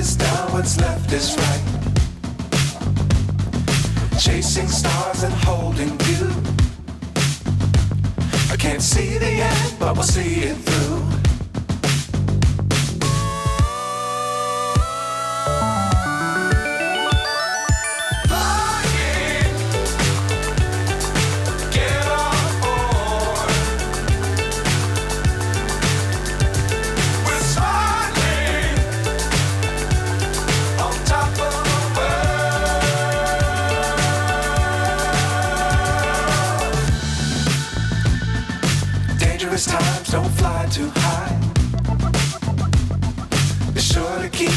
is down, what's left is right. Chasing stars and holding you. I can't see the end, but we'll see it through. Dangerous times, don't fly too high. Be sure to keep